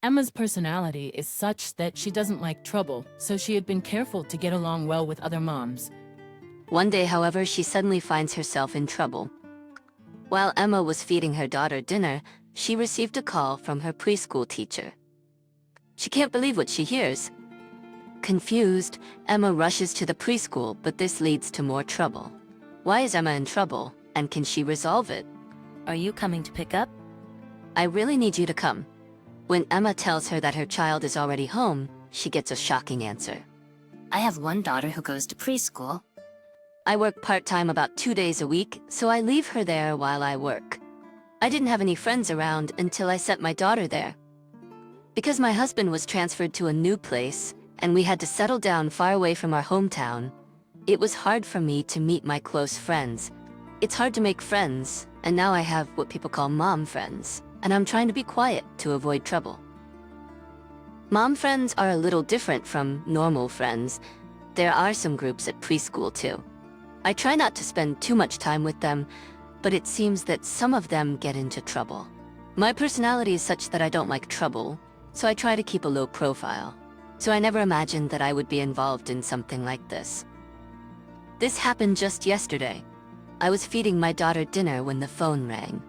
Emma's personality is such that she doesn't like trouble, so she had been careful to get along well with other moms. One day, however, she suddenly finds herself in trouble. While Emma was feeding her daughter dinner, she received a call from her preschool teacher. She can't believe what she hears. Confused, Emma rushes to the preschool, but this leads to more trouble. Why is Emma in trouble, and can she resolve it? Are you coming to pick up? I really need you to come. When Emma tells her that her child is already home, she gets a shocking answer. I have one daughter who goes to preschool. I work part-time about 2 days a week, so I leave her there while I work. I didn't have any friends around until I sent my daughter there. Because my husband was transferred to a new place, and we had to settle down far away from our hometown, it was hard for me to meet my close friends. It's hard to make friends, and now I have what people call mom friends, and I'm trying to be quiet to avoid trouble. Mom friends are a little different from normal friends. There are some groups at preschool too. I try not to spend too much time with them, but it seems that some of them get into trouble. My personality is such that I don't like trouble, so I try to keep a low profile. So I never imagined that I would be involved in something like this. This happened just yesterday. I was feeding my daughter dinner when the phone rang.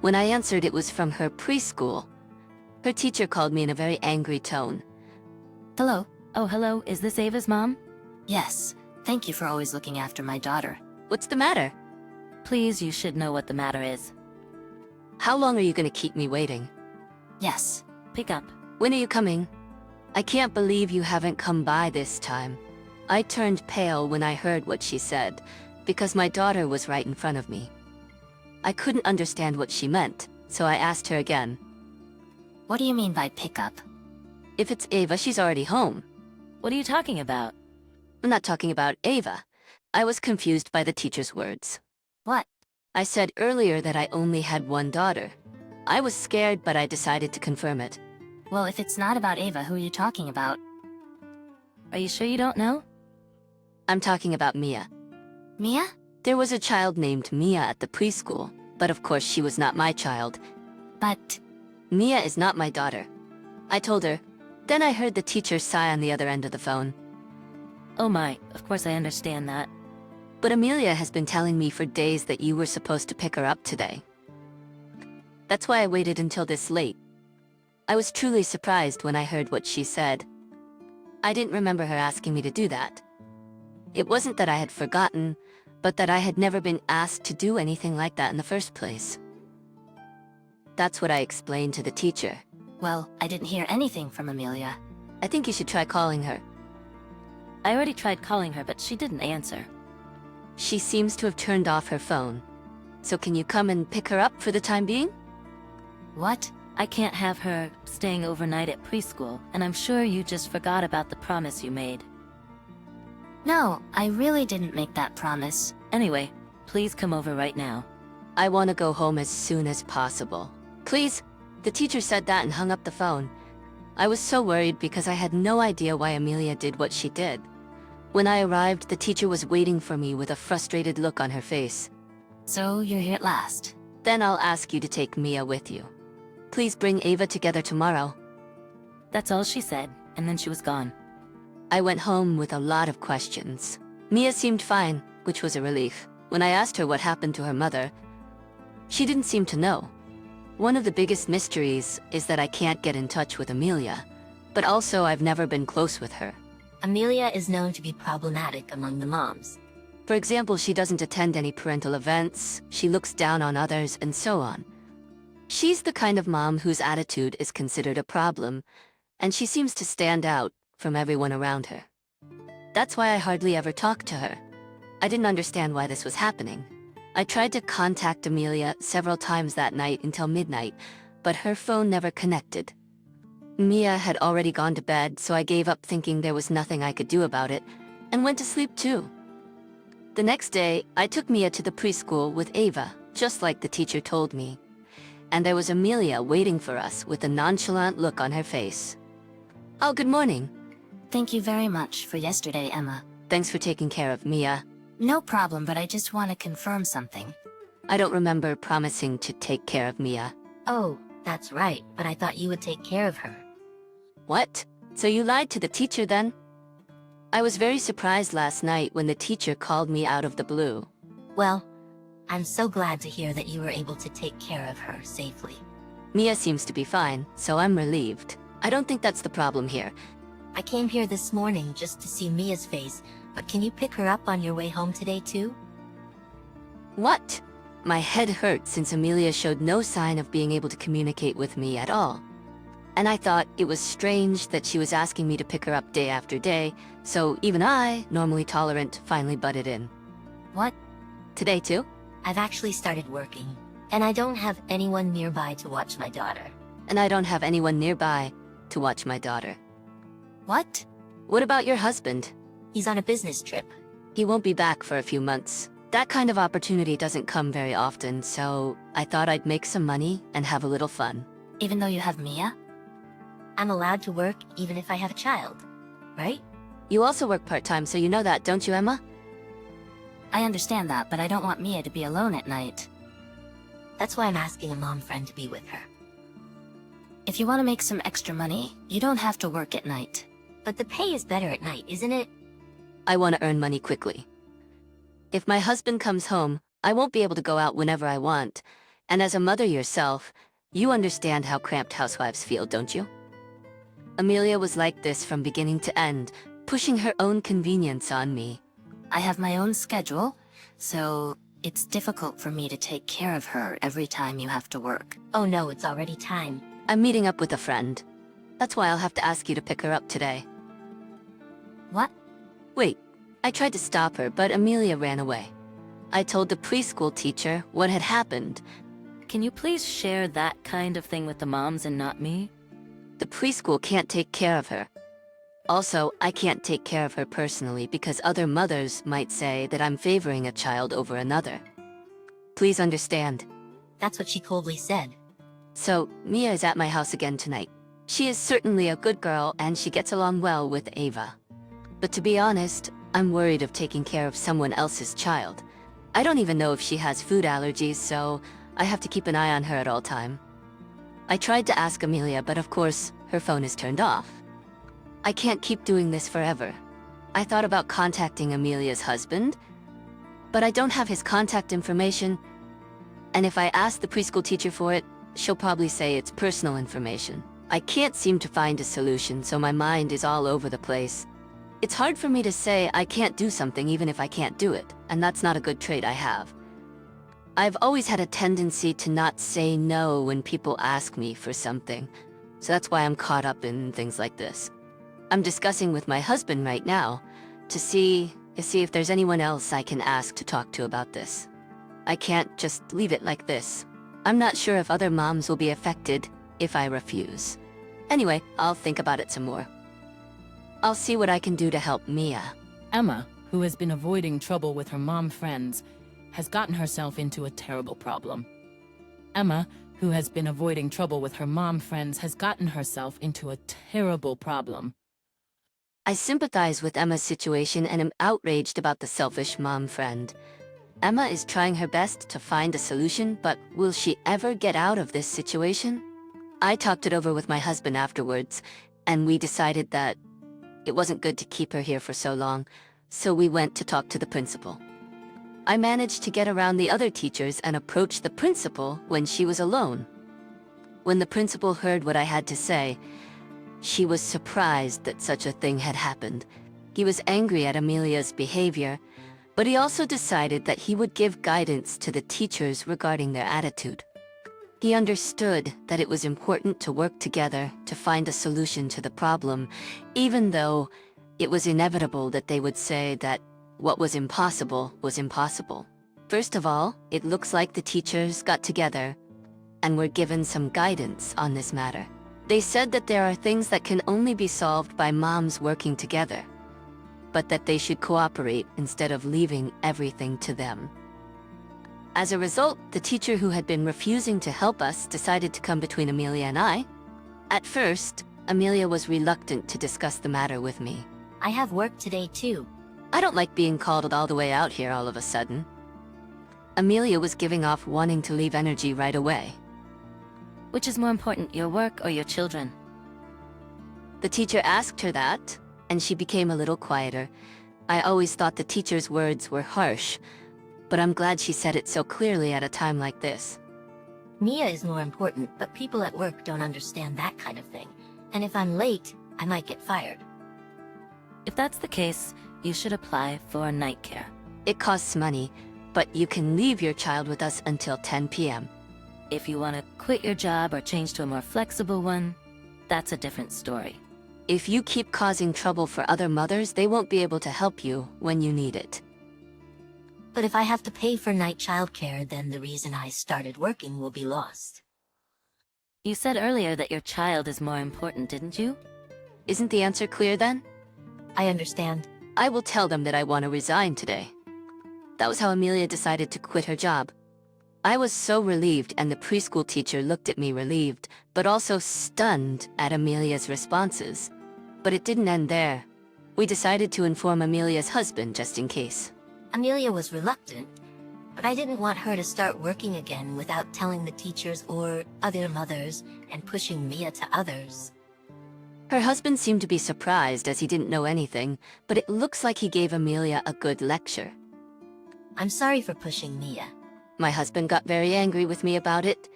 When I answered, it was from her preschool. Her teacher called me in a very angry tone. Hello? Oh, hello, is this Ava's mom? Yes, thank you for always looking after my daughter. What's the matter? Please, you should know what the matter is. How long are you gonna keep me waiting? Yes, pick up. When are you coming? I can't believe you haven't come by this time. I turned pale when I heard what she said, because my daughter was right in front of me. I couldn't understand what she meant, so I asked her again. What do you mean by pick up? If it's Ava, she's already home. What are you talking about? I'm not talking about Ava. I was confused by the teacher's words. What? I said earlier that I only had one daughter. I was scared, but I decided to confirm it. Well, if it's not about Ava, who are you talking about? Are you sure you don't know? I'm talking about Mia. Mia? There was a child named Mia at the preschool, but of course she was not my child. But... Mia is not my daughter. I told her. Then I heard the teacher sigh on the other end of the phone. Oh my, of course I understand that. But Amelia has been telling me for days that you were supposed to pick her up today. That's why I waited until this late. I was truly surprised when I heard what she said. I didn't remember her asking me to do that. It wasn't that I had forgotten, but that I had never been asked to do anything like that in the first place. That's what I explained to the teacher. Well, I didn't hear anything from Amelia. I think you should try calling her. I already tried calling her, but she didn't answer. She seems to have turned off her phone. So can you come and pick her up for the time being? What? I can't have her staying overnight at preschool, and I'm sure you just forgot about the promise you made. No, I really didn't make that promise. Anyway, please come over right now. I want to go home as soon as possible. Please? The teacher said that and hung up the phone. I was so worried because I had no idea why Amelia did what she did. When I arrived, the teacher was waiting for me with a frustrated look on her face. So you're here at last. Then I'll ask you to take Mia with you. Please bring Ava together tomorrow. That's all she said, and then she was gone. I went home with a lot of questions. Mia seemed fine, which was a relief. When I asked her what happened to her mother, she didn't seem to know. One of the biggest mysteries is that I can't get in touch with Amelia, but also I've never been close with her. Amelia is known to be problematic among the moms. For example, she doesn't attend any parental events, she looks down on others, and so on. She's the kind of mom whose attitude is considered a problem, and she seems to stand out from everyone around her. That's why I hardly ever talk to her. I didn't understand why this was happening. I tried to contact Amelia several times that night until midnight, but her phone never connected. Mia had already gone to bed, so I gave up thinking there was nothing I could do about it, and went to sleep too. The next day, I took Mia to the preschool with Ava, just like the teacher told me. And there was Amelia waiting for us with a nonchalant look on her face. Oh, good morning. Thank you very much for yesterday, Emma. Thanks for taking care of Mia. No problem, but I just want to confirm something. I don't remember promising to take care of Mia. Oh, That's right, but I thought you would take care of her. What? So you lied to the teacher then? I was very surprised last night when the teacher called me out of the blue. Well, I'm so glad to hear that you were able to take care of her safely. Mia seems to be fine, so I'm relieved. I don't think that's the problem here. I came here this morning just to see Mia's face, but can you pick her up on your way home today too? What? My head hurt since Amelia showed no sign of being able to communicate with me at all. And I thought it was strange that she was asking me to pick her up day after day, so even I, normally tolerant, finally butted in. What? Today too? I've actually started working, and I don't have anyone nearby to watch my daughter. And I don't have anyone nearby to watch my daughter. What? What about your husband? He's on a business trip. He won't be back for a few months. That kind of opportunity doesn't come very often, so I thought I'd make some money and have a little fun. Even though you have Mia? I'm allowed to work even if I have a child, right? You also work part-time, so you know that, don't you, Emma? I understand that, but I don't want Mia to be alone at night. That's why I'm asking a mom friend to be with her. If you want to make some extra money, you don't have to work at night. But the pay is better at night, isn't it? I want to earn money quickly. If my husband comes home, I won't be able to go out whenever I want. And as a mother yourself, you understand how cramped housewives feel, don't you? Amelia was like this from beginning to end, pushing her own convenience on me. I have my own schedule, so it's difficult for me to take care of her every time you have to work. Oh no, it's already time. I'm meeting up with a friend. That's why I'll have to ask you to pick her up today. What? Wait, I tried to stop her, but Amelia ran away. I told the preschool teacher what had happened. Can you please share that kind of thing with the moms and not me? The preschool can't take care of her. Also, I can't take care of her personally because other mothers might say that I'm favoring a child over another. Please understand. That's what she coldly said. So, Mia is at my house again tonight. She is certainly a good girl and she gets along well with Ava. But to be honest, I'm worried of taking care of someone else's child. I don't even know if she has food allergies, so I have to keep an eye on her at all time. I tried to ask Amelia, but of course, her phone is turned off. I can't keep doing this forever. I thought about contacting Amelia's husband, but I don't have his contact information, and if I ask the preschool teacher for it, she'll probably say it's personal information. I can't seem to find a solution, so my mind is all over the place. It's hard for me to say I can't do something even if I can't do it, and that's not a good trait I have. I've always had a tendency to not say no when people ask me for something, so that's why I'm caught up in things like this. I'm discussing with my husband right now to see if there's anyone else I can ask to talk to about this. I can't just leave it like this. I'm not sure if other moms will be affected if I refuse. Anyway, I'll think about it some more. I'll see what I can do to help Mia. Emma, who has been avoiding trouble with her mom friends, has gotten herself into a terrible problem. Emma, who has been avoiding trouble with her mom friends, has gotten herself into a terrible problem. I sympathize with Emma's situation and am outraged about the selfish mom friend. Emma is trying her best to find a solution, but will she ever get out of this situation? I talked it over with my husband afterwards, and we decided that it wasn't good to keep her here for so long, so we went to talk to the principal. I managed to get around the other teachers and approach the principal when she was alone. When the principal heard what I had to say, she was surprised that such a thing had happened. He was angry at Amelia's behavior, but he also decided that he would give guidance to the teachers regarding their attitude. He understood that it was important to work together to find a solution to the problem, even though it was inevitable that they would say that what was impossible was impossible. First of all, it looks like the teachers got together and were given some guidance on this matter. They said that there are things that can only be solved by moms working together, but that they should cooperate instead of leaving everything to them. As a result, the teacher who had been refusing to help us decided to come between Amelia and I. At first, Amelia was reluctant to discuss the matter with me. I have work today too. I don't like being called all the way out here all of a sudden. Amelia was giving off wanting to leave energy right away. Which is more important, your work or your children? The teacher asked her that, and she became a little quieter. I always thought the teacher's words were harsh, but I'm glad she said it so clearly at a time like this. Mia is more important, but people at work don't understand that kind of thing. And if I'm late, I might get fired. If that's the case, you should apply for night care. It costs money, but you can leave your child with us until 10 p.m. If you want to quit your job or change to a more flexible one, that's a different story. If you keep causing trouble for other mothers, they won't be able to help you when you need it. But if I have to pay for night childcare, then the reason I started working will be lost. You said earlier that your child is more important, didn't you? Isn't the answer clear then? I understand. I will tell them that I want to resign today. That was how Amelia decided to quit her job. I was so relieved, and the preschool teacher looked at me relieved, but also stunned at Amelia's responses. But it didn't end there. We decided to inform Amelia's husband just in case. Amelia was reluctant, but I didn't want her to start working again without telling the teachers or other mothers and pushing Mia to others. Her husband seemed to be surprised as he didn't know anything, but it looks like he gave Amelia a good lecture. I'm sorry for pushing Mia. My husband got very angry with me about it.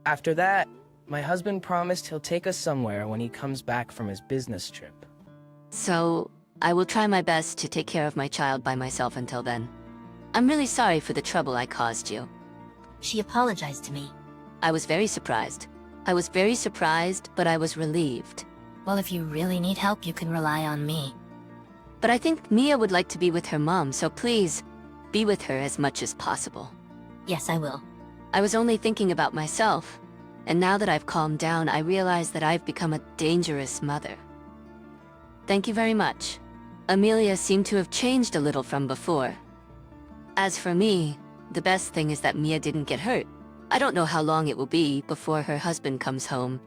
After that, my husband promised he'll take us somewhere when he comes back from his business trip. So, I will try my best to take care of my child by myself until then. I'm really sorry for the trouble I caused you. She apologized to me. I was very surprised. I was very surprised, but I was relieved. Well, if you really need help, you can rely on me. But I think Mia would like to be with her mom, so please, be with her as much as possible. Yes, I will. I was only thinking about myself, and now that I've calmed down, I realize that I've become a dangerous mother. Thank you very much. Amelia seemed to have changed a little from before. As for me, the best thing is that Mia didn't get hurt. I don't know how long it will be before her husband comes home,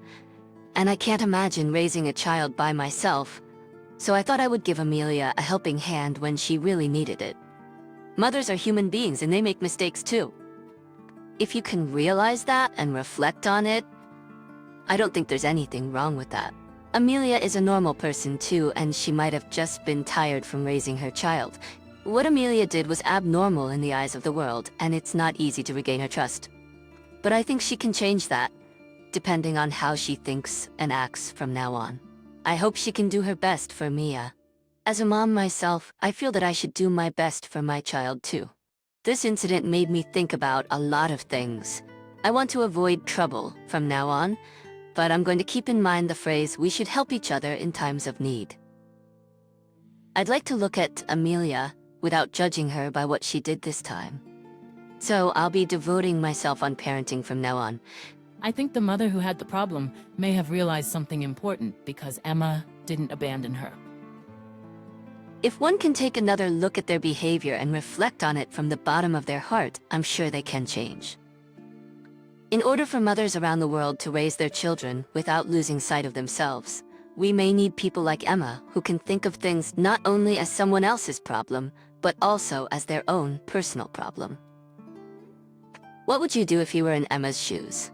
and I can't imagine raising a child by myself, so I thought I would give Amelia a helping hand when she really needed it. Mothers are human beings and they make mistakes too. If you can realize that and reflect on it, I don't think there's anything wrong with that. Amelia is a normal person too, and she might have just been tired from raising her child. What Amelia did was abnormal in the eyes of the world, and it's not easy to regain her trust. But I think she can change that, depending on how she thinks and acts from now on. I hope she can do her best for Mia. As a mom myself, I feel that I should do my best for my child too. This incident made me think about a lot of things. I want to avoid trouble from now on, but I'm going to keep in mind the phrase, we should help each other in times of need. I'd like to look at Amelia without judging her by what she did this time. So I'll be devoting myself on parenting from now on. I think the mother who had the problem may have realized something important because Emma didn't abandon her. If one can take another look at their behavior and reflect on it from the bottom of their heart, I'm sure they can change. In order for mothers around the world to raise their children without losing sight of themselves, we may need people like Emma who can think of things not only as someone else's problem, but also as their own personal problem. What would you do if you were in Emma's shoes?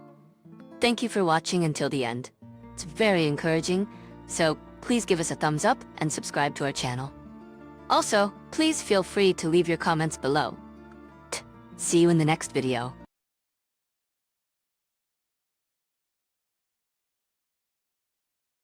Thank you for watching until the end. It's very encouraging, so please give us a thumbs up and subscribe to our channel. Also, please feel free to leave your comments below. See you in the next video.